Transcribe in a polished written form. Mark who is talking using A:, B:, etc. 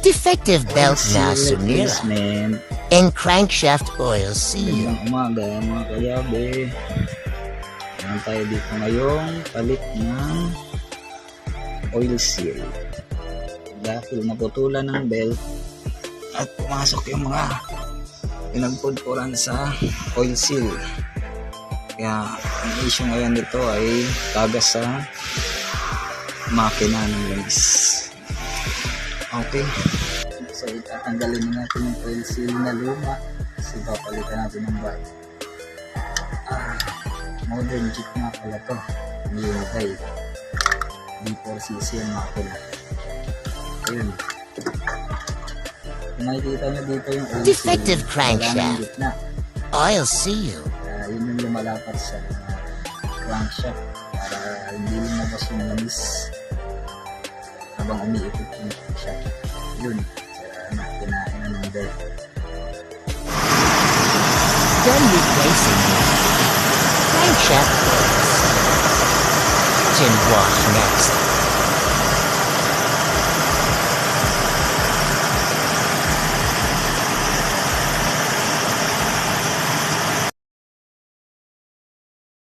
A: defective belt na
B: seal
A: sumira,
B: replacement.
A: and crankshaft oil seal.
B: Magandang umaga mga kayabe. Meron tayo dito ngayong palit ng oil seal. Dahil naputulan ng belt at pumasok yung mga pinagpudpuran sa oil seal. Kaya ang issue ngayon dito ay tagas sa makina ng langis. Okay. So itatanggalin natin yung oil seal na luma kasi papalitan natin ng bago. Modern jeep nga pala to, hyundai D4cc ang makina. Ayun, kung makikita nyo dito yung oil
A: Defective
B: seal,
A: crankshaft, oil seal,
B: yun yung lumalapat sa crankshaft para hindi lumabas yung langis habang umiikot yung crankshaft. Yun, kinain na ng belt.
A: done replacing crankshaft oil seal. Tin wash next.